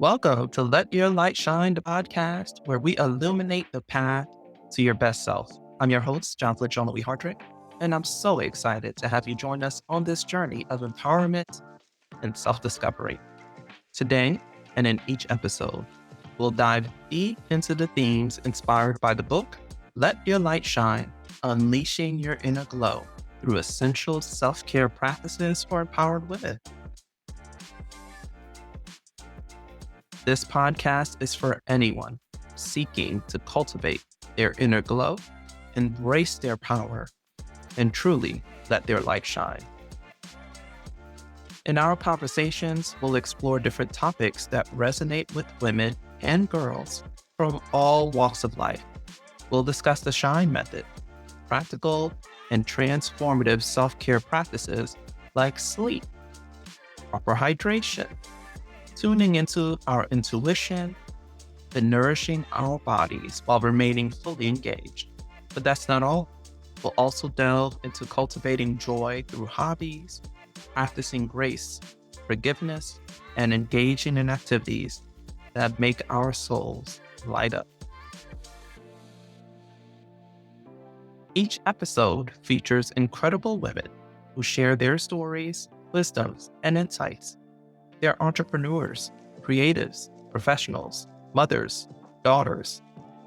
Welcome to Let Your Light Shine, the podcast where we illuminate the path to your best self. I'm your host, Dajonna Richardson, and I'm so excited to have you join us on this journey of empowerment and self-discovery. Today, and in each episode, we'll dive deep into the themes inspired by the book, Let Your Light Shine, Unleashing Your Inner Glow through Essential Self-Care Practices for Empowered Women. This podcast is for anyone seeking to cultivate their inner glow, embrace their power, and truly let their light shine. In our conversations, we'll explore different topics that resonate with women and girls from all walks of life. We'll discuss the SHINE method, practical and transformative self-care practices like sleep, proper hydration, tuning into our intuition, and nourishing our bodies while remaining fully engaged. But that's not all. We'll also delve into cultivating joy through hobbies, practicing grace, forgiveness, and engaging in activities that make our souls light up. Each episode features incredible women who share their stories, wisdoms, and insights. They're entrepreneurs, creatives, professionals, mothers, daughters,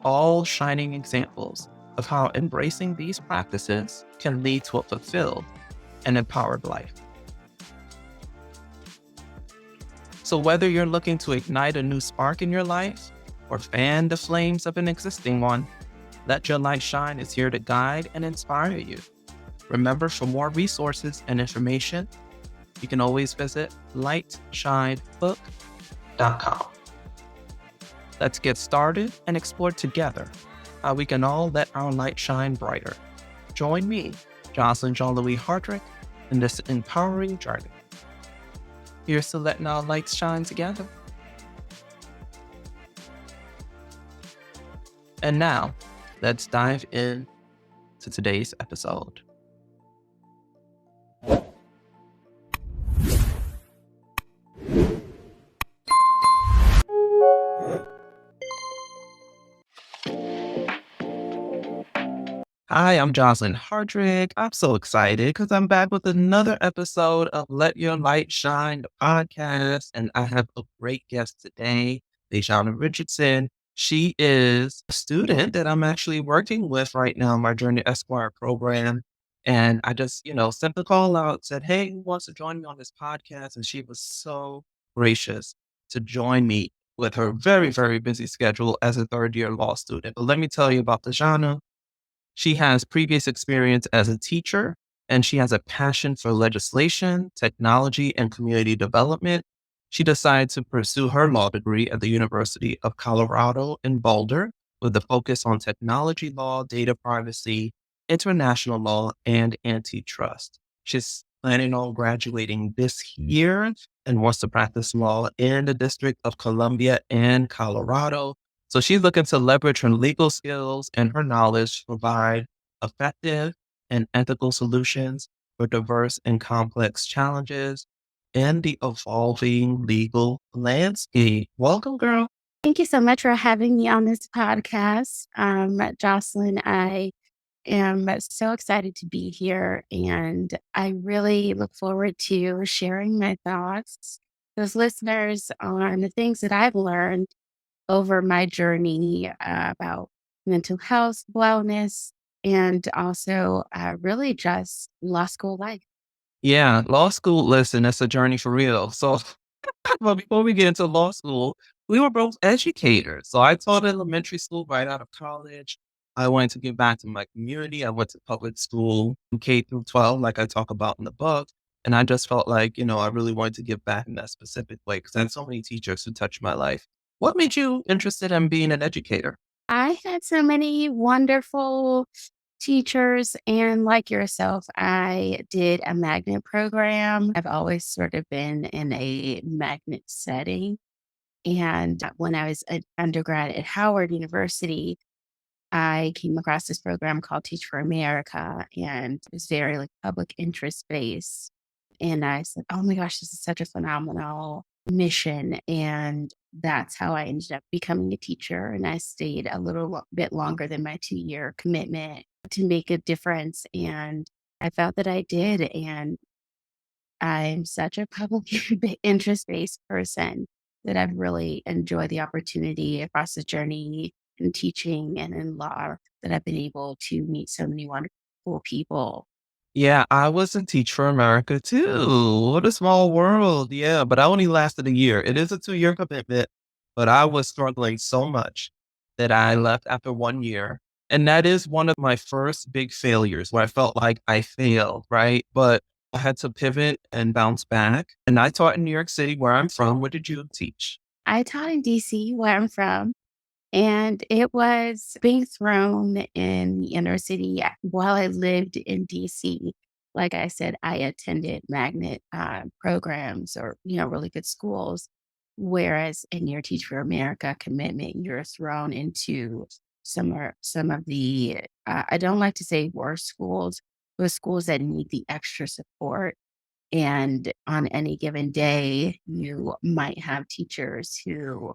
all shining examples of how embracing these practices can lead to a fulfilled and empowered life. So whether you're looking to ignite a new spark in your life or fan the flames of an existing one, Let Your Light Shine is here to guide and inspire you. Remember, for more resources and information, you can always visit lightshinebook.com. Let's get started and explore together how we can all let our light shine brighter. Join me, Joseline Richardson, in this empowering journey. Here's to letting our lights shine together. And now, let's dive in to today's episode. Hi, I'm Joseline Richardson. I'm so excited because I'm back with another episode of Let Your Light Shine, the podcast. And I have a great guest today, Dajonna Richardson. She is a student that I'm actually working with right now in my Journey Esquire program. And I just, sent the call out, said, hey, who wants to join me on this podcast? And she was so gracious to join me with her very, very busy schedule as a third-year law student. But let me tell you about Dajonna. She has previous experience as a teacher, and she has a passion for legislation, technology, and community development. She decided to pursue her law degree at the University of Colorado in Boulder with a focus on technology law, data privacy, international law, and antitrust. She's planning on graduating this year and wants to practice law in the District of Columbia and Colorado. So she's looking to leverage her legal skills and her knowledge to provide effective and ethical solutions for diverse and complex challenges in the evolving legal landscape. Welcome, girl. Thank you so much for having me on this podcast. Jocelyn, I am so excited to be here, and I really look forward to sharing my thoughts with listeners on the things that I've learned over my journey about mental health, wellness, and also really just law school life. Yeah, law school, listen, it's a journey for real. So well, before we get into law school, we were both educators. So I taught elementary school right out of college. I wanted to give back to my community. I went to public school from K through 12, like I talk about in the book. And I just felt like, I really wanted to give back in that specific way because I had so many teachers who touched my life. What made you interested in being an educator? I had so many wonderful teachers, and like yourself, I did a magnet program. I've always sort of been in a magnet setting. And when I was an undergrad at Howard University, I came across this program called Teach for America, and it was very like public interest based. And I said, oh my gosh, this is such a phenomenal mission. And that's how I ended up becoming a teacher. And I stayed a bit longer than my 2-year commitment to make a difference. And I felt that I did. And I'm such a public interest based person that I've really enjoyed the opportunity across the journey in teaching and in law that I've been able to meet so many wonderful people. Yeah, I was in Teach for America too. What a small world. Yeah, but I only lasted a year. It is a 2-year commitment, but I was struggling so much that I left after 1 year. And that is one of my first big failures where I felt like I failed, right? But I had to pivot and bounce back. And I taught in New York City, where I'm from. What did you teach? I taught in DC, where I'm from, and it was being thrown in the inner city while I lived in DC. Like I said, I attended magnet programs or, really good schools. Whereas in your Teach for America commitment, you're thrown into some of the, I don't like to say worse schools, but schools that need the extra support. And on any given day, you might have teachers who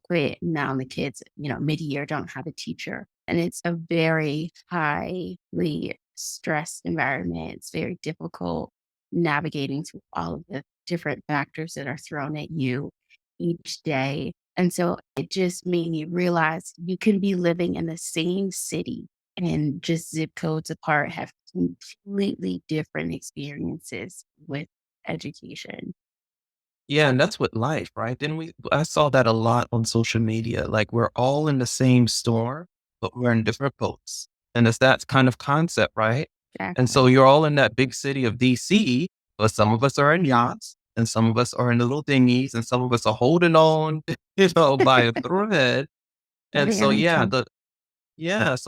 quit. Now the kids, mid-year don't have a teacher. And it's a very highly stressed environment. It's very difficult navigating through all of the different factors that are thrown at you each day. And so it just made me realize you can be living in the same city and just zip codes apart, have completely different experiences with education. Yeah, and that's with life, right? Then I saw that a lot on social media. Like we're all in the same store, but we're in different boats. And it's that kind of concept, right? And so Exactly. you're all in that big city of DC, but some of us are in yachts and some of us are in little dinghies and some of us are holding on, by a thread. And so Very yeah, true.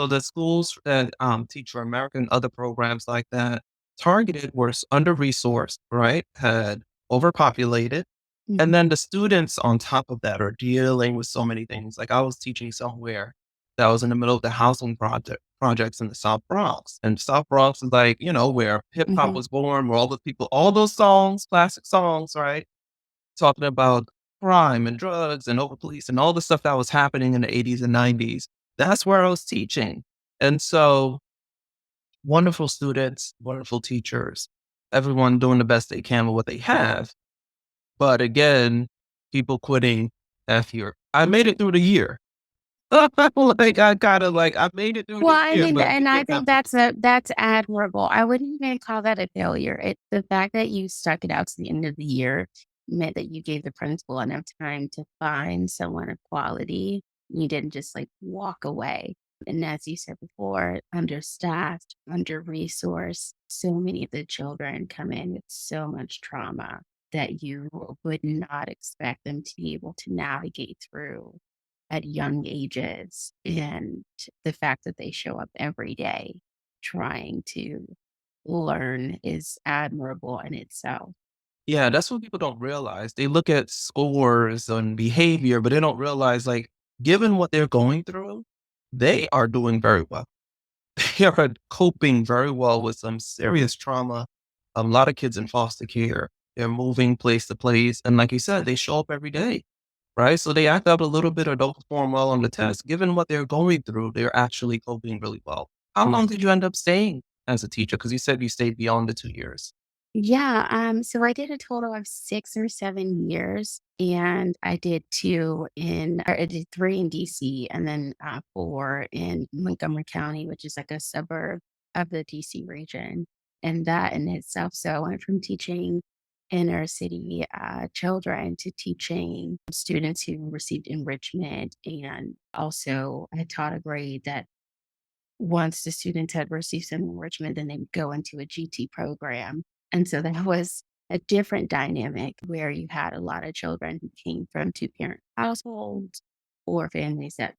the schools that Teach for America and other programs like that targeted were under resourced, right? Had overpopulated, and Mhm. then the students on top of that are dealing with so many things. Like I was teaching somewhere that was in the middle of the housing projects in the South Bronx. And South Bronx is like, where hip hop Mhm. was born, where all the people, all those songs, classic songs, right? Talking about crime and drugs and over police and all the stuff that was happening in the 80s and 90s. That's where I was teaching. And so wonderful students, wonderful teachers, everyone doing the best they can with what they have. But again, people quitting F year. I made it through the year. I made it through Well, the I year, mean, but and I it think happened. that's admirable. I wouldn't even call that a failure. The fact that you stuck it out to the end of the year meant that you gave the principal enough time to find someone of quality. You didn't just like walk away. And as you said before, understaffed, under resourced, so many of the children come in with so much trauma that you would not expect them to be able to navigate through at young ages. And the fact that they show up every day trying to learn is admirable in itself. Yeah, that's what people don't realize. They look at scores and behavior, but they don't realize, like, given what they're going through, they are doing very well. They are coping very well with some serious trauma. A lot of kids in foster care, they're moving place to place. And like you said, they show up every day, right? So they act up a little bit or don't perform well on the test. Given what they're going through, they're actually coping really well. How long did you end up staying as a teacher? Because you said you stayed beyond the 2 years. Yeah, so I did a total of 6 or 7 years, and I did 3 in DC and then, 4 in Montgomery County, which is like a suburb of the DC region, and that in itself so I went from teaching inner city, children to teaching students who received enrichment, and also I taught a grade that once the students had received some enrichment, then they would go into a GT program. And so that was a different dynamic where you had a lot of children who came from two-parent households or families that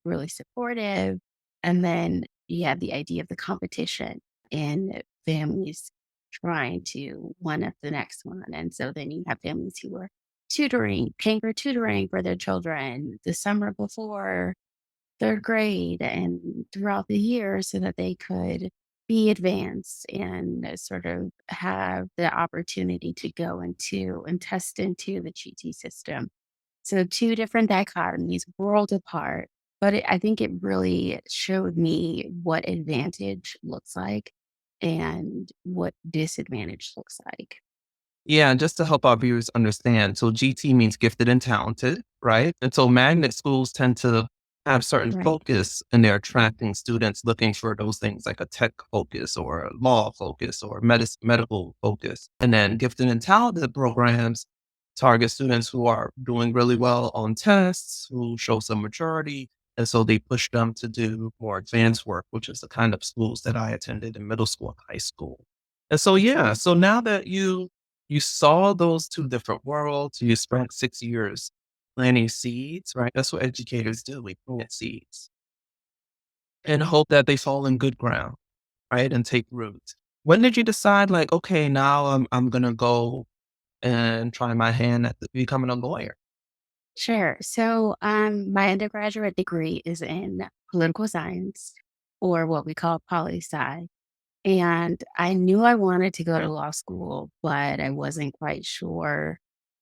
were really supportive. And then you had the idea of the competition and families trying to one up the next one. And so then you have families who were paying for tutoring for their children the summer before 3rd grade and throughout the year so that they could be advanced and sort of have the opportunity to go into and test into the GT system. So two different dichotomies, worlds apart. But I think it really showed me what advantage looks like and what disadvantage looks like. Yeah, and just to help our viewers understand, so GT means gifted and talented, right? And so magnet schools tend to have certain Right. focus and they're attracting students looking for those things like a tech focus or a law focus or medical focus. And then gifted and talented programs target students who are doing really well on tests, who show some maturity. And so they push them to do more advanced work, which is the kind of schools that I attended in middle school and high school. And so, yeah, so now that you saw those 2 different worlds. You spent 6 years planting seeds, right? That's what educators do. We plant seeds and hope that they fall in good ground, right? And take root. When did you decide like, okay, now I'm gonna go and try my hand at becoming a lawyer? Sure. So, my undergraduate degree is in political science, or what we call poli sci. And I knew I wanted to go to law school, but I wasn't quite sure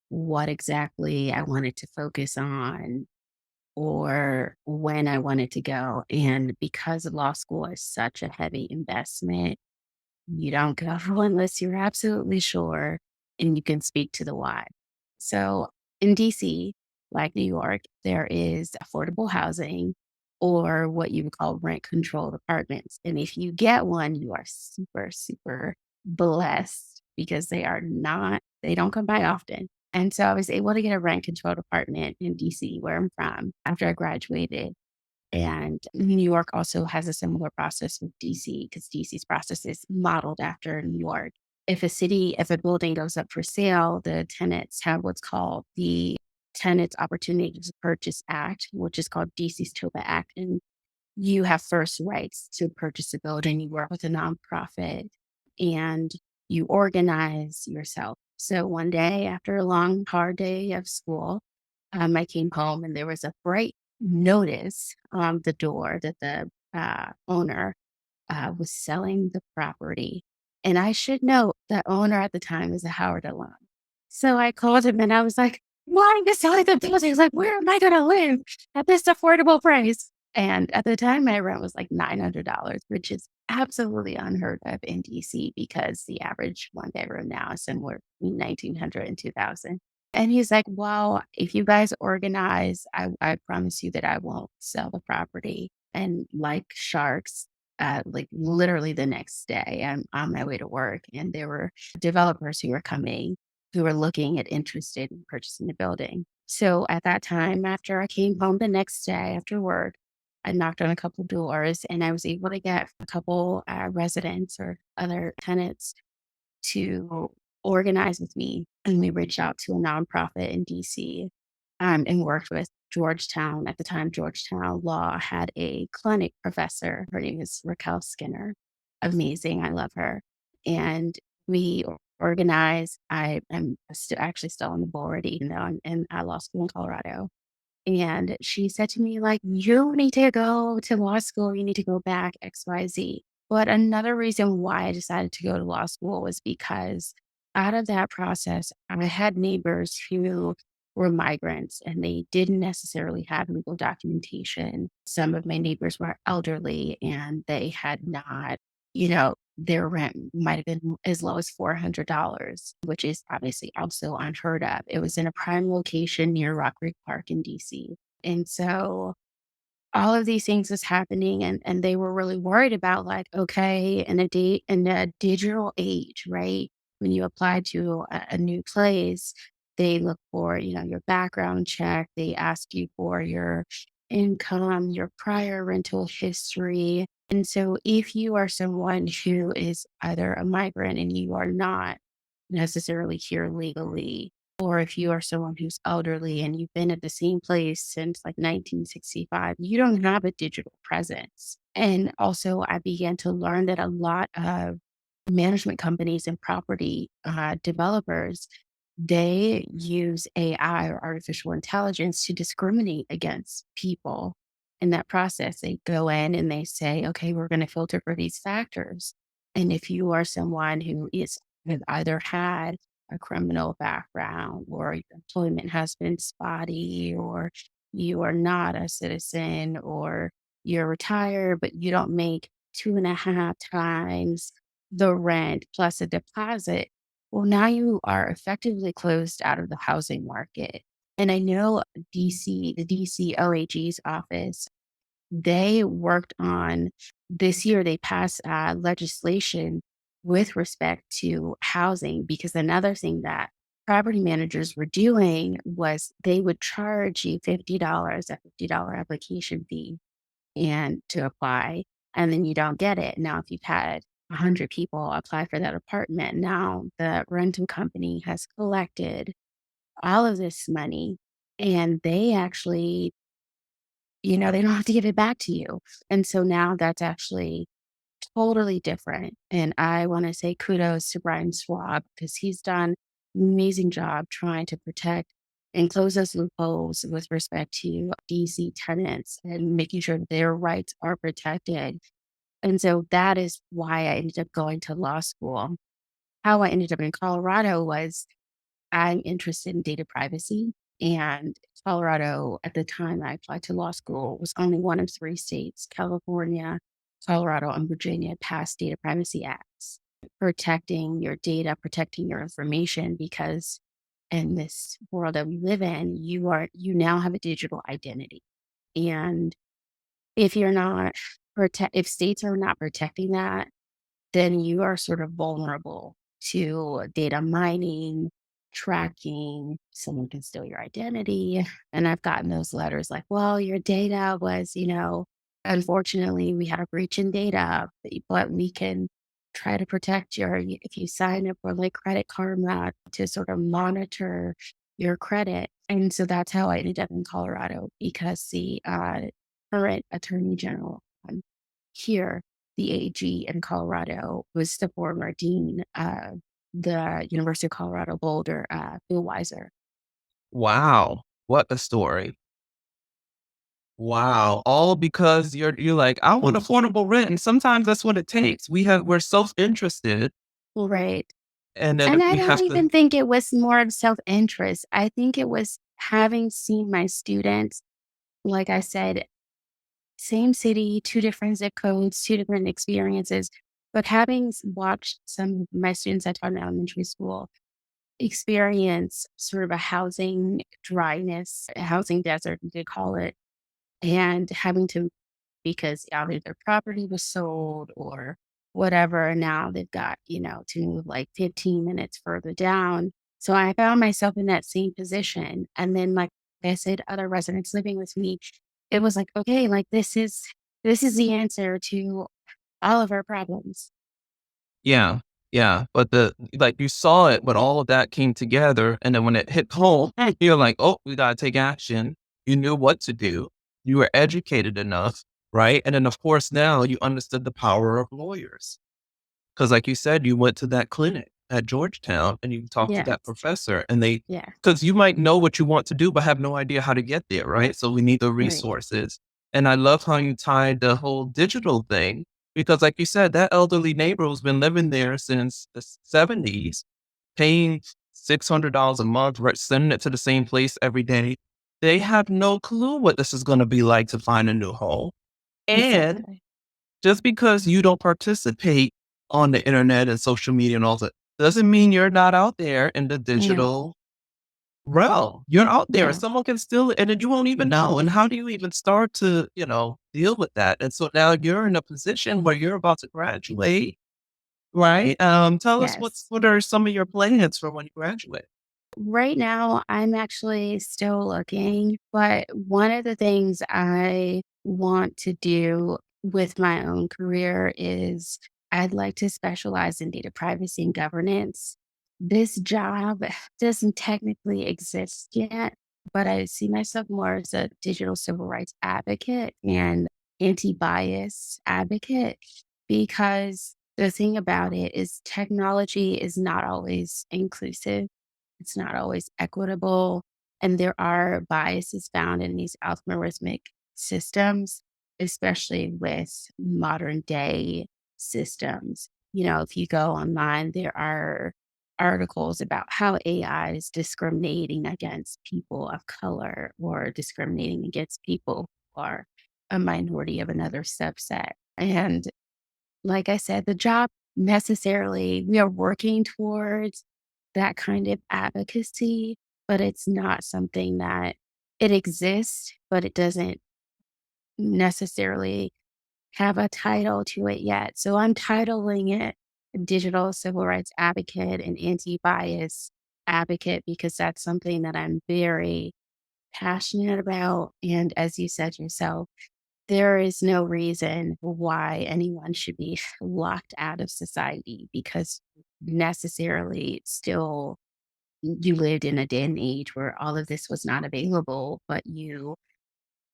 what exactly I wanted to focus on or when I wanted to go. And because law school is such a heavy investment, you don't go unless you're absolutely sure and you can speak to the why. So in DC, like New York, there is affordable housing or what you would call rent controlled apartments. And if you get one, you are super, super blessed because they don't come by often. And so I was able to get a rent controlled apartment in DC, where I'm from, after I graduated. And New York also has a similar process with DC because DC's process is modeled after New York. If a building goes up for sale, the tenants have what's called the Tenants Opportunity to Purchase Act, which is called DC's TOPA Act. And you have first rights to purchase a building. You work with a nonprofit and you organize yourself. So one day after a long, hard day of school, I came home and there was a bright notice on the door that the owner was selling the property. And I should note the owner at the time is a Howard alum. So I called him and I was like, why is selling the building? He's like, where am I going to live at this affordable price? And at the time, my rent was like $900, which is absolutely unheard of in DC because the average one bedroom now is somewhere between 1900 and 2000. And he's like, well, if you guys organize, I promise you that I won't sell the property. And like sharks, like literally the next day, I'm on my way to work, and there were developers who were coming, who were looking at interested in purchasing the building. So at that time, after I came home the next day after work, I knocked on a couple doors and I was able to get a couple residents or other tenants to organize with me. And we reached out to a nonprofit in DC and worked with Georgetown. At the time, Georgetown Law had a clinic professor. Her name is Raquel Skinner. Amazing. I love her. And we organized. I am actually still on the board, even though I'm in law school in Colorado. And she said to me, like, you need to go to law school. You need to go back XYZ. But another reason why I decided to go to law school was because out of that process, I had neighbors who were migrants and they didn't necessarily have legal documentation. Some of my neighbors were elderly and they had not, their rent might have been as low as $400, which is obviously also unheard of. It was in a prime location near Rock Creek Park in DC. And so all of these things was happening and they were really worried about like, okay, in a digital age, right? When you apply to a new place, they look for, your background check, they ask you for your income, your prior rental history. And so if you are someone who is either a migrant and you are not necessarily here legally, or if you are someone who's elderly and you've been at the same place since like 1965, you don't have a digital presence. And also, I began to learn that a lot of management companies and property developers, they use AI or artificial intelligence to discriminate against people in that process. They go in and they say, okay, we're going to filter for these factors. And if you are someone who has either had a criminal background or your employment has been spotty or you are not a citizen or you're retired, but you don't make two and a half times the rent plus a deposit, well, now you are effectively closed out of the housing market. And I know the DC OAG's office, they worked on this year, they passed legislation with respect to housing because another thing that property managers were doing was they would charge you $50, a $50 application fee and to apply, and then you don't get it. Now, if you've had 100 people apply for that apartment, now the rental company has collected all of this money and they actually, they don't have to give it back to you. And so now that's actually totally different. And I want to say kudos to Brian Schwab because he's done an amazing job trying to protect and close those loopholes with respect to DC tenants and making sure their rights are protected. And so that is why I ended up going to law school. How I ended up in Colorado was I'm interested in data privacy. And Colorado, at the time I applied to law school, was only one of three states, California, Colorado, and Virginia, passed data privacy acts protecting your data, protecting your information, because in this world that we live in, you now have a digital identity. And if you're not if states are not protecting that, then you are sort of vulnerable to data mining, tracking. Someone can steal your identity. And I've gotten those letters like, well, your data was, unfortunately, we had a breach in data, but we can try to protect if you sign up for like Credit Karma to sort of monitor your credit. And so that's how I ended up in Colorado because the current attorney general here, the AG in Colorado, was the former dean of the University of Colorado Boulder, Bill Weiser. Wow, what a story. Wow, all because you're like, "I want affordable rent," and sometimes that's what it takes. We're self-interested, Right. and then And I we don't have to. even think it was more of self interest. I think it was having seen my students, like I said, same city, two different zip codes, two different experiences, but having watched some of my students I taught in elementary school experience sort of a housing dryness, a housing desert, you could call it, and having to because either their property was sold or whatever. And now they've got, to move like 15 minutes further down. So I found myself in that same position. And then, like I said, other residents living with me, it was like, okay, like this is the answer to all of our problems. Yeah, yeah, but you saw it, but all of that came together, and then when it hit home, you're like, "Oh, we gotta take action." You knew what to do. You were educated enough, right? And then, of course, now you understood the power of lawyers. 'Cause like you said, you went to that clinic at Georgetown and you talked to that Yes. professor and they Yeah. because you might know what you want to do, but have no idea how to get there, right? So we need the Right. resources. And I love how you tied the whole digital thing because like you said, that elderly neighbor who's been living there since the '70s, paying $600 a month, right, sending it to the same place every day. They have no clue what this is gonna be like to find a new home. And Exactly. just because you don't participate on the internet and social media and all that doesn't mean you're not out there in the Yeah. digital realm. You're out there. Yeah. Someone can steal it and then you won't even know. And how do you even start to, deal with that? And so now you're in a position where you're about to graduate, right? Tell us Yes. what are some of your plans for when you graduate? Right now, I'm actually still looking, but one of the things I want to do with my own career is I'd like to specialize in data privacy and governance. This job doesn't technically exist yet, but I see myself more as a digital civil rights advocate and anti bias advocate because the thing about it is technology is not always inclusive, it's not always equitable, and there are biases found in these algorithmic systems, especially with modern day systems. If you go online, there are articles about how AI is discriminating against people of color or discriminating against people who are a minority of another subset. And like I said, the job necessarily, we are working towards that kind of advocacy, but it's not something that it exists, but it doesn't necessarily have a title to it yet. So I'm titling it Digital Civil Rights Advocate and Anti Bias Advocate because that's something that I'm very passionate about. And as you said yourself, there is no reason why anyone should be locked out of society because necessarily still you lived in a day and age where all of this was not available, but you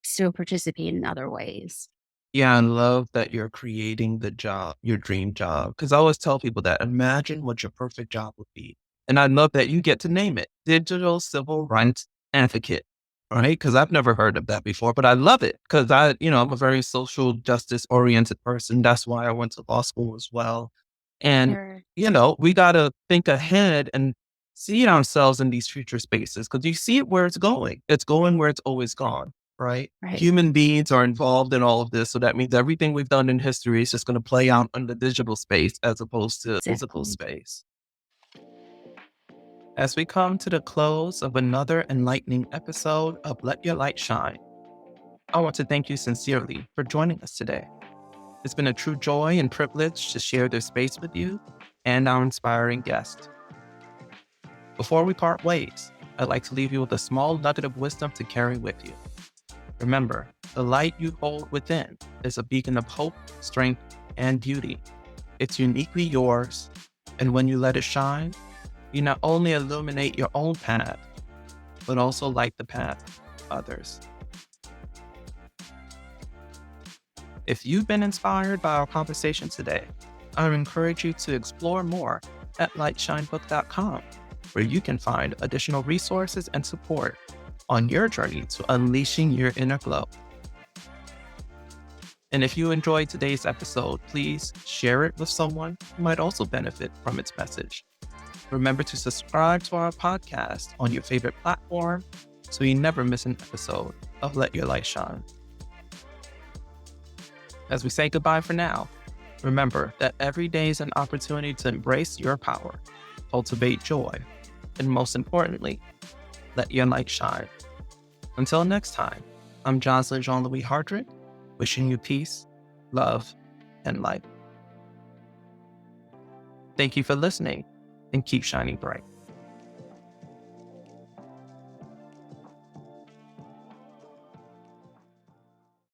still participate in other ways. Yeah, I love that you're creating the job, your dream job. Because I always tell people that imagine what your perfect job would be. And I love that you get to name it Digital Civil Rights Advocate, right? Because I've never heard of that before, but I love it because I'm a very social justice oriented person. That's why I went to law school as well. And, Sure. we got to think ahead and see ourselves in these future spaces because you see it where it's going. It's going where it's always gone, right? Right. Human beings are involved in all of this. So that means everything we've done in history is just going to play out in the digital space as opposed to physical Exactly. space. As we come to the close of another enlightening episode of Let Your Light Shine, I want to thank you sincerely for joining us today. It's been a true joy and privilege to share this space with you and our inspiring guest. Before we part ways, I'd like to leave you with a small nugget of wisdom to carry with you. Remember, the light you hold within is a beacon of hope, strength, and beauty. It's uniquely yours, and when you let it shine, you not only illuminate your own path, but also light the path of others. If you've been inspired by our conversation today, I encourage you to explore more at lightshinebook.com, where you can find additional resources and support on your journey to unleashing your inner glow. And if you enjoyed today's episode, please share it with someone who might also benefit from its message. Remember to subscribe to our podcast on your favorite platform so you never miss an episode of Let Your Light Shine. As we say goodbye for now, remember that every day is an opportunity to embrace your power, cultivate joy, and most importantly, let your light shine. Until next time, I'm Joseline Jean-Louis Hardrick, wishing you peace, love, and light. Thank you for listening, and keep shining bright.